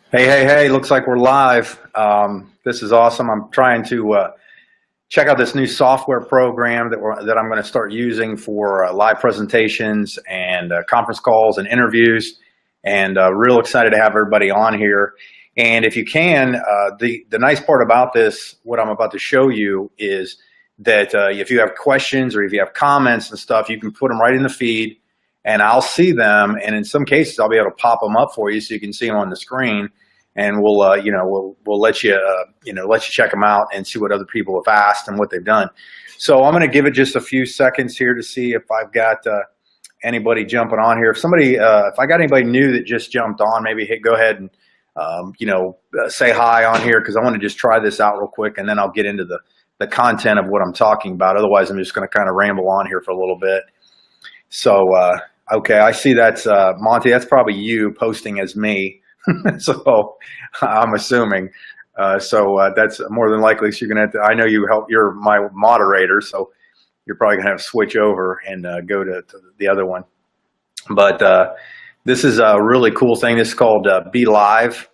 Hey, looks like we're live. This is awesome. I'm trying to check out this new software program that I'm going to start using for live presentations and conference calls and interviews, and real excited to have everybody on here. And if you can, the nice part about this, what I'm about to show you, is that if you have questions or if you have comments and stuff, you can put them right in the feed, and I'll see them. And in some cases, I'll be able to pop them up for you so you can see them on the screen. And we'll let you let you check them out and see what other people have asked and what they've done. So I'm going to give it just a few seconds here to see if I've got anybody jumping on here. If I got anybody new that just jumped on, maybe go ahead and say hi on here, because I want to just try this out real quick, and then I'll get into the content of what I'm talking about. Otherwise, I'm just going to kind of ramble on here for a little bit. So okay, I see that's Monty. That's probably you posting as me. So I'm assuming. That's more than likely. So you're gonna have to. I know you're my moderator, so you're probably gonna have to switch over and go to the other one. But this is a really cool thing. This is called BeLive.tv.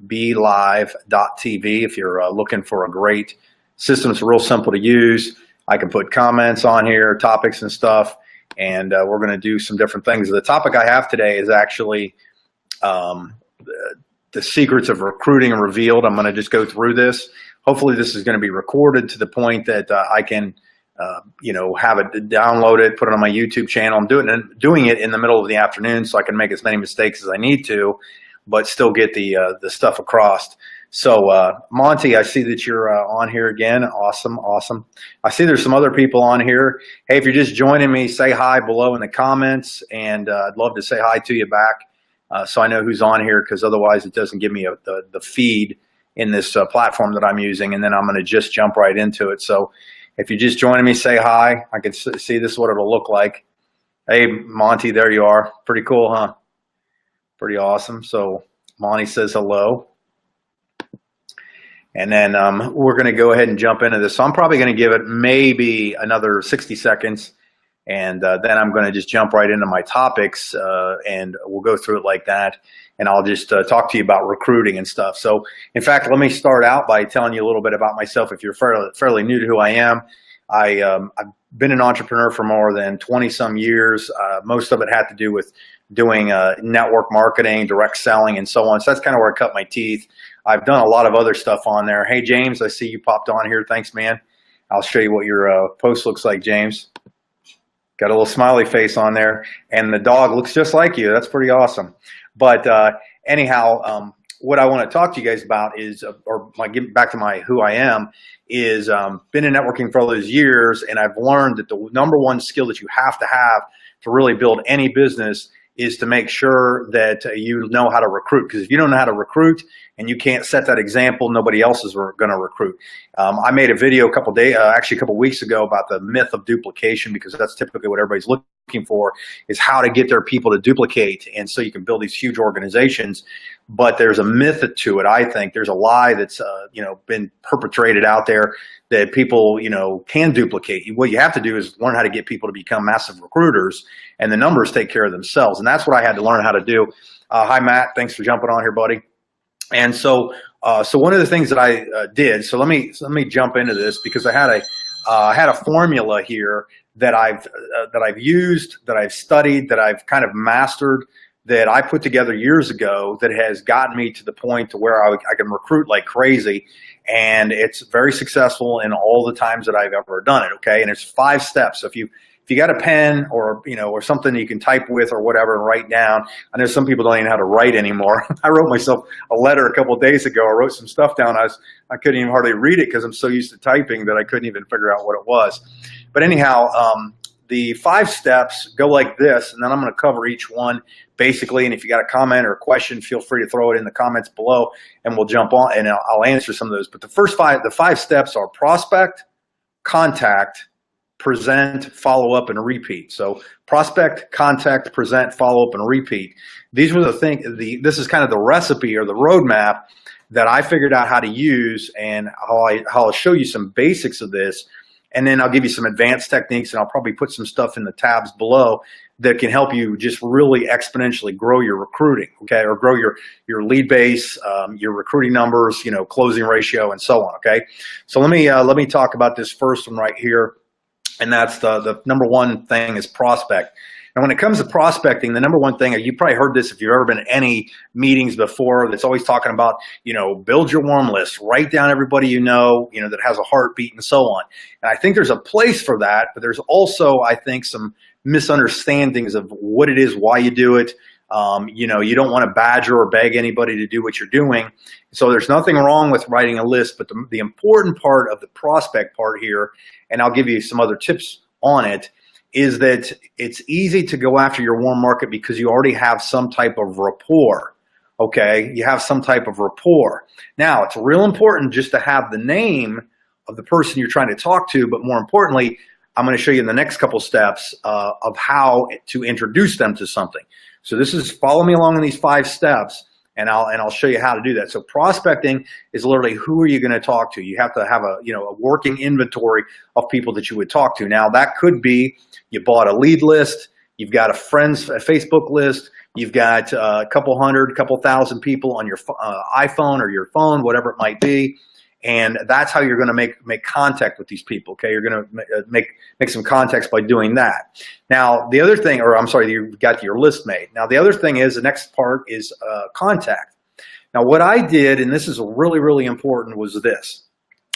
BeLive.tv. If you're looking for a great system, it's real simple to use. I can put comments on here, topics and stuff, and we're going to do some different things. The topic I have today is actually the secrets of recruiting revealed. I'm going to just go through this. Hopefully this is going to be recorded to the point that I can, have it, download it, put it on my YouTube channel. I'm doing it in the middle of the afternoon so I can make as many mistakes as I need to, but still get the stuff across. So Monty, I see that you're on here again. Awesome. I see there's some other people on here. Hey, if you're just joining me, say hi below in the comments, and I'd love to say hi to you back. So I know who's on here, because otherwise it doesn't give me the feed in this platform that I'm using, and then I'm going to just jump right into it. So if you're just joining me, say hi. I can see this is what it'll look like. Hey, Monty, there you are. Pretty cool, huh? Pretty awesome. So Monty says hello. And then we're going to go ahead and jump into this. So I'm probably going to give it maybe another 60 seconds. And then I'm going to just jump right into my topics, and we'll go through it like that. And I'll just talk to you about recruiting and stuff. So, in fact, let me start out by telling you a little bit about myself. If you're fairly new to who I am, I've been an entrepreneur for more than 20-some years. Most of it had to do with doing network marketing, direct selling, and so on. So that's kind of where I cut my teeth. I've done a lot of other stuff on there. Hey, James, I see you popped on here. Thanks, man. I'll show you what your post looks like, James. Got a little smiley face on there, and the dog looks just like you. That's pretty awesome. But anyhow, what I want to talk to you guys about is, getting back to who I am, is been in networking for all those years, and I've learned that the number one skill that you have to really build any business is to make sure that you know how to recruit. Because if you don't know how to recruit and you can't set that example, nobody else is going to recruit. I made a video a couple weeks ago about the myth of duplication, because that's typically what everybody's looking for, is how to get their people to duplicate, and so you can build these huge organizations. But there's a myth to it. I think there's a lie that's been perpetrated out there that people can duplicate. What you have to do is learn how to get people to become massive recruiters, and the numbers take care of themselves. And that's what I had to learn how to do. Hi, Matt. Thanks for jumping on here, buddy. And so one of the things that I did. So let me jump into this, because I had a formula here that I've used, that I've studied, that I've kind of mastered, that I put together years ago, that has gotten me to the point to where I can recruit like crazy. And it's very successful in all the times that I've ever done it. Okay. And it's 5 steps. So if you got a pen or something you can type with or whatever and write down. I know some people don't even know how to write anymore. I wrote myself a letter a couple of days ago. I wrote some stuff down. I couldn't even hardly read it because I'm so used to typing that I couldn't even figure out what it was. But anyhow, the 5 steps go like this, and then I'm going to cover each one basically. And if you got a comment or a question, feel free to throw it in the comments below, and we'll jump on and I'll answer some of those. But the 5 steps are prospect, contact, present, follow up, and repeat. So prospect, contact, present, follow up, and repeat. These were the things. This is kind of the recipe or the roadmap that I figured out how to use, and how I'll show you some basics of this And then I'll give you some advanced techniques, and I'll probably put some stuff in the tabs below that can help you just really exponentially grow your recruiting, okay, or grow your lead base, your recruiting numbers, closing ratio, and so on, okay? So let me talk about this first one right here, and that's the number one thing is prospect. And when it comes to prospecting, the number one thing, you probably heard this if you've ever been in any meetings before, that's always talking about, build your warm list, write down everybody that has a heartbeat and so on. And I think there's a place for that, but there's also, I think, some misunderstandings of what it is, why you do it. You don't want to badger or beg anybody to do what you're doing. So there's nothing wrong with writing a list, but the important part of the prospect part here, and I'll give you some other tips on it, is that it's easy to go after your warm market because you already have some type of rapport, okay? You have some type of rapport. Now, it's real important just to have the name of the person you're trying to talk to, but more importantly, I'm going to show you in the next couple steps of how to introduce them to something. So this is, follow me along in these 5 steps, and I'll show you how to do that. So prospecting is literally, who are you going to talk to? You have to have a working inventory of people that you would talk to. Now that could be you bought a lead list, you've got a Facebook list, you've got a couple thousand people on your iPhone or your phone, whatever it might be. And that's how you're going to make contact with these people. Okay, you're going to make some contacts by doing that. Now, the other thing, or I'm sorry, you've got your list made. Now, the other thing is the next part is contact. Now, what I did, and this is really, really important, was this.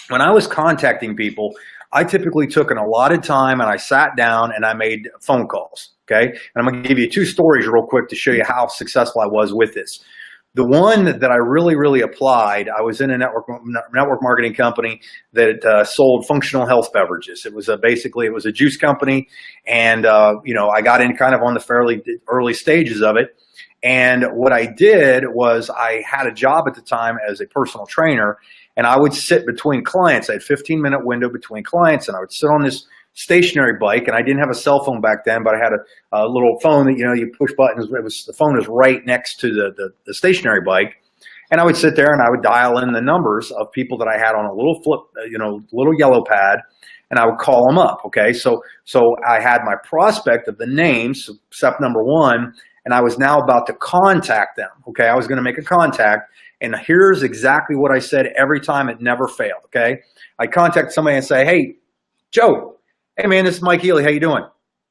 When I was contacting people, I typically took an allotted time and I sat down and I made phone calls. Okay, and I'm going to give you 2 stories real quick to show you how successful I was with this. The one that I really, really applied, I was in a network marketing company that sold functional health beverages. It was basically a juice company, and I got in kind of on the fairly early stages of it. And what I did was I had a job at the time as a personal trainer, and I would sit between clients. I had a 15-minute window between clients, and I would sit on this stationary bike, and I didn't have a cell phone back then, but I had a little phone that you push buttons. The phone was right next to the stationary bike, and I would sit there and I would dial in the numbers of people that I had on a little little yellow pad, and I would call them up. Okay, so I had my prospect of the names, step number 1, and I was now about to contact them. Okay, I was going to make a contact, and here's exactly what I said every time. It never failed. Okay, I contact somebody and say, "Hey, Joe. Hey man, this is Mike Healy. How you doing?"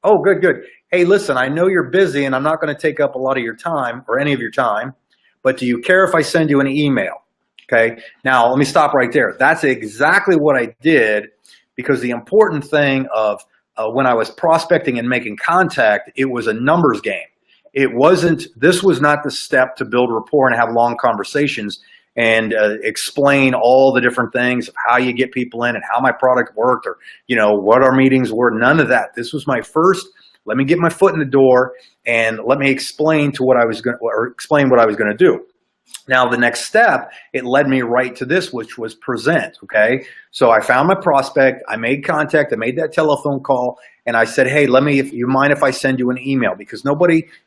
"Oh, good, good. Hey, listen, I know you're busy and I'm not going to take up a lot of your time or any of your time, but do you care if I send you an email?" Okay. Now let me stop right there. That's exactly what I did, because the important thing of when I was prospecting and making contact, it was a numbers game. This was not the step to build rapport and have long conversations and explain all the different things of how you get people in and how my product worked, or what our meetings were. None of that. This was my first, let me get my foot in the door and let me explain what I was going to do. Now the next step, it led me right to this, which was present. Okay, so I found my prospect, I made contact, I made that telephone call, and I said, "Hey, if you mind if I send you an email?" Because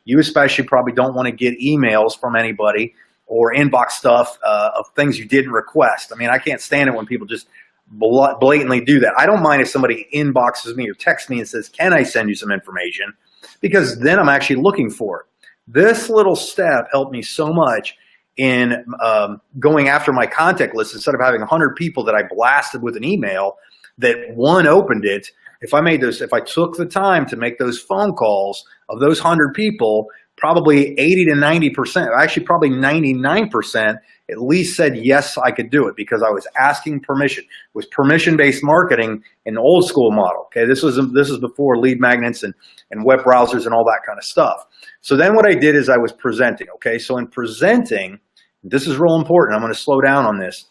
you especially probably don't want to get emails from anybody or inbox stuff of things you didn't request. I mean, I can't stand it when people just blatantly do that. I don't mind if somebody inboxes me or texts me and says, "Can I send you some information?" Because then I'm actually looking for it. This little step helped me so much in going after my contact list. Instead of having 100 people that I blasted with an email, that one opened it. If I took the time to make those phone calls of those 100 people, probably 80 to 90%, actually probably 99%, at least said yes, I could do it, because I was asking permission. It was permission-based marketing in the old school model. Okay, this was before lead magnets and web browsers and all that kind of stuff. So then what I did is I was presenting. Okay, so in presenting, this is real important. I'm going to slow down on this,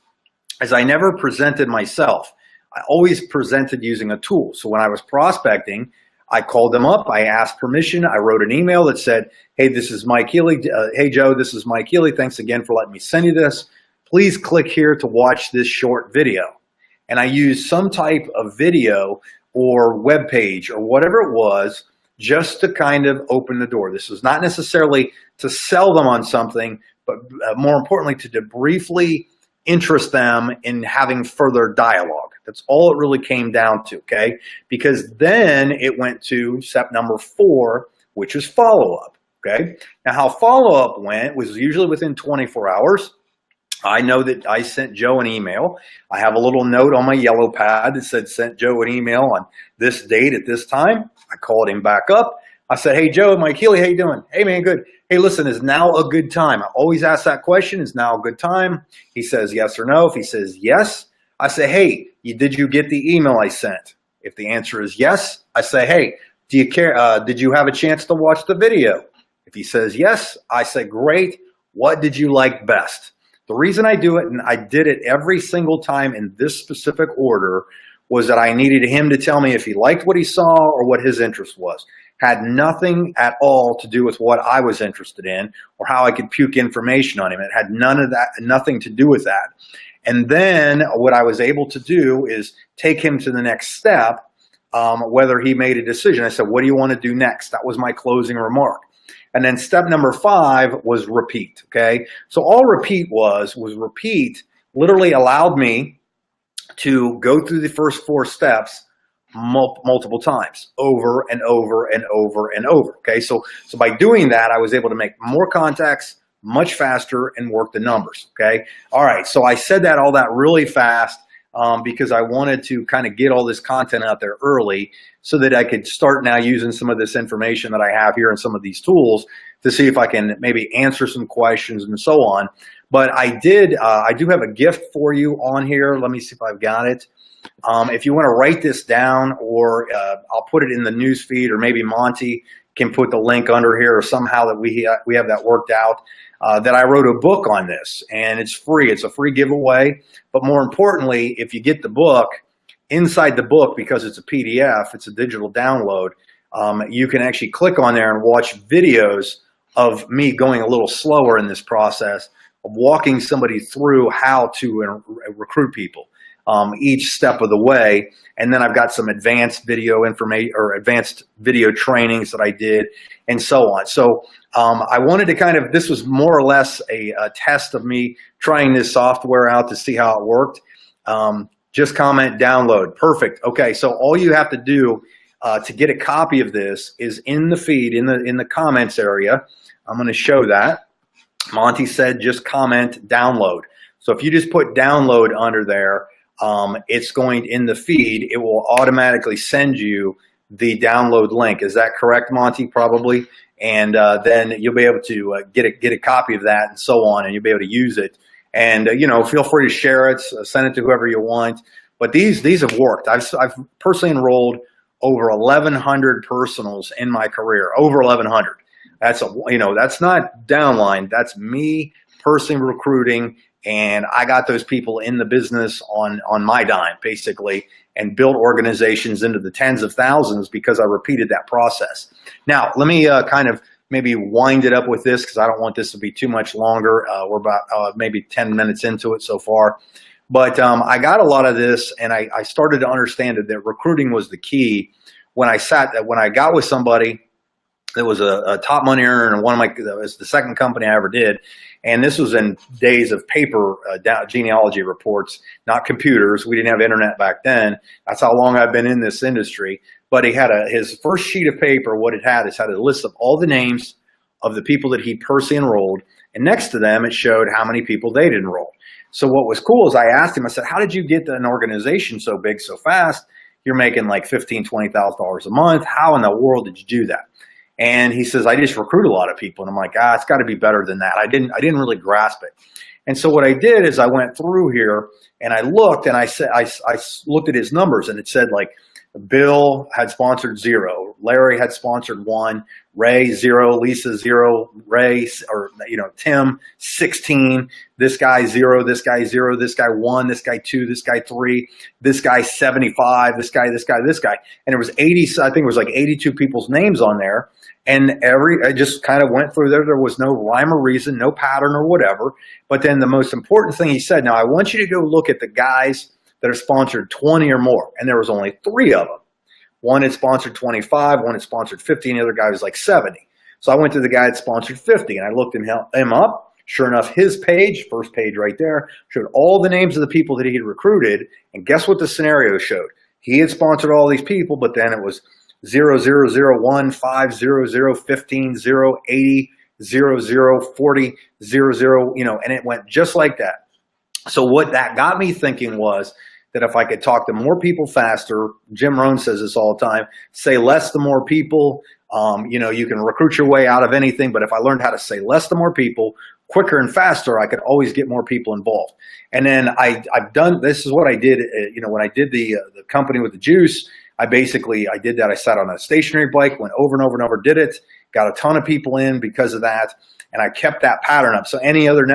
as I never presented myself. I always presented using a tool. So when I was prospecting, I called them up, I asked permission, I wrote an email that said, "Hey, this is Mike Healy. Hey, Joe, this is Mike Healy. Thanks again for letting me send you this. Please click here to watch this short video." And I used some type of video or web page or whatever it was, just to kind of open the door. This was not necessarily to sell them on something, but more importantly, to briefly interest them in having further dialogue. That's all it really came down to, okay? Because then it went to step number 4, which is follow-up, okay? Now, how follow-up went was usually within 24 hours. I know that I sent Joe an email. I have a little note on my yellow pad that said, sent Joe an email on this date at this time. I called him back up. I said, hey, Joe, Mike Healy, how you doing? Hey, man, good. Hey, listen, is now a good time? I always ask that question, is now a good time? He says yes or no. If he says yes, I say, hey, did you get the email I sent? If the answer is yes, I say, hey, do you care? Did you have a chance to watch the video? If he says yes, I say, great. What did you like best? The reason I do it, and I did it every single time in this specific order, was that I needed him to tell me if he liked what he saw or what his interest was. Had nothing at all to do with what I was interested in or how I could puke information on him. It had none of that, nothing to do with that. And then what I was able to do is take him to the next step, whether he made a decision. I said, what do you want to do next? That was my closing remark. And then step number 5 was repeat, okay? So all repeat was repeat literally allowed me to go through the first 4 steps multiple times, over and over and over and over, okay? So by doing that, I was able to make more contacts much faster and work the numbers, okay? All right, so I said all that really fast because I wanted to kind of get all this content out there early so that I could start now using some of this information that I have here and some of these tools to see if I can maybe answer some questions and so on. But I do have a gift for you on here. Let me see if I've got it. If you want to write this down, or I'll put it in the news feed, or maybe Monty can put the link under here, or somehow that we have that worked out, that I wrote a book on this, and it's free. It's a free giveaway. But more importantly, if you get the book, inside the book, because it's a PDF, it's a digital download, you can actually click on there and watch videos of me going a little slower in this process of walking somebody through how to recruit people. Each step of the way. And then I've got some advanced video information or advanced video trainings that I did and so on. So I wanted to this was more or less a test of me trying this software out to see how it worked. Just comment, download. Perfect. Okay. So all you have to do to get a copy of this is in the feed, in the comments area. I'm going to show that. Monty said, just comment, download. So if you just put download under there, it's going in the feed, it will automatically send you the download link. Is that correct, Monty? Probably. And then you'll be able to get a copy of that and so on, and you'll be able to use it. And feel free to share it, send it to whoever you want. But these have worked. I've personally enrolled over 1,100 personals in my career. Over 1,100. That's that's not downline. That's me personally recruiting. And I got those people in the business on my dime, basically, and built organizations into the tens of thousands because I repeated that process. Now, let me kind of maybe wind it up with this, because I don't want this to be too much longer. We're about maybe 10 minutes into it so far. But I got a lot of this, and I started to understand that recruiting was the key when I got with somebody that was a top money earner, and that was the second company I ever did. And this was in days of paper genealogy reports, not computers. We didn't have internet back then. That's how long I've been in this industry. But he had his first sheet of paper. What it had is had a list of all the names of the people that he personally enrolled. And next to them, it showed how many people they'd enrolled. So what was cool is I asked him, I said, how did you get an organization so big so fast? You're making like $15,000, $20,000 a month. How in the world did you do that? And he says, I just recruit a lot of people. And I'm like, it's got to be better than that. I didn't really grasp it. And so what I did is I went through here and I looked, and I looked at his numbers, and it said like Bill had sponsored 0, Larry had sponsored 1, Ray 0, Lisa 0, Ray Tim 16, this guy 0, this guy 0, this guy 1, this guy 2, this guy 3, this guy 75, this guy, and it was 80. I think it was like 82 people's names on there. And I just kind of went through there. There was no rhyme or reason, no pattern or whatever. But then the most important thing he said, now I want you to go look at the guys that are sponsored 20 or more. And there was only 3 of them. One had sponsored 25, one had sponsored 50, and the other guy was like 70. So I went to the guy that sponsored 50, and I looked him up. Sure enough, his page, first page right there, showed all the names of the people that he had recruited. And guess what the scenario showed? He had sponsored all these people, but then it was 0001, 500, 15, 0, 80, 00, 40, 00, and it went just like that. So what that got me thinking was that if I could talk to more people faster, Jim Rohn says this all the time, say less to more people. You can recruit your way out of anything, but if I learned how to say less to more people, quicker and faster, I could always get more people involved. And then I've done, this is what I did, when I did the company with the juice, I did that. I sat on a stationary bike, went over and over and over, did it, got a ton of people in because of that. And I kept that pattern up. So any other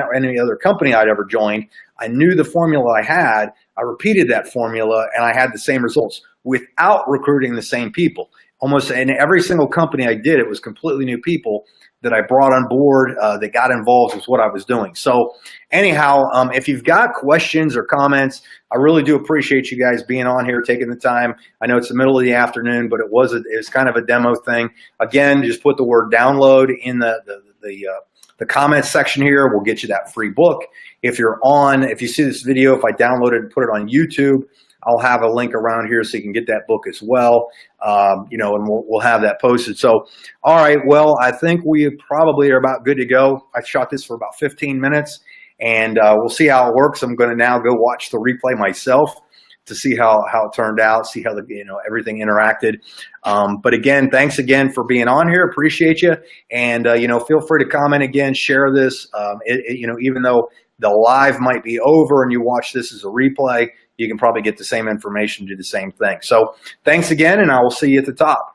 company I'd ever joined, I knew the formula I had. I repeated that formula and I had the same results without recruiting the same people. Almost in every single company I did, it was completely new people that I brought on board that got involved with what I was doing. So anyhow, if you've got questions or comments, I really do appreciate you guys being on here, taking the time. I know it's the middle of the afternoon, but it's kind of a demo thing. Again, just put the word download in the comments section here. We'll get you that free book. If you see this video, if I download it and put it on YouTube, I'll have a link around here so you can get that book as well, and we'll have that posted. So, all right, well, I think we probably are about good to go. I shot this for about 15 minutes, and we'll see how it works. I'm going to now go watch the replay myself to see how it turned out, see how everything interacted. But again, thanks again for being on here. Appreciate you, and feel free to comment again, share this. Even though the live might be over and you watch this as a replay, you can probably get the same information, do the same thing. So thanks again, and I will see you at the top.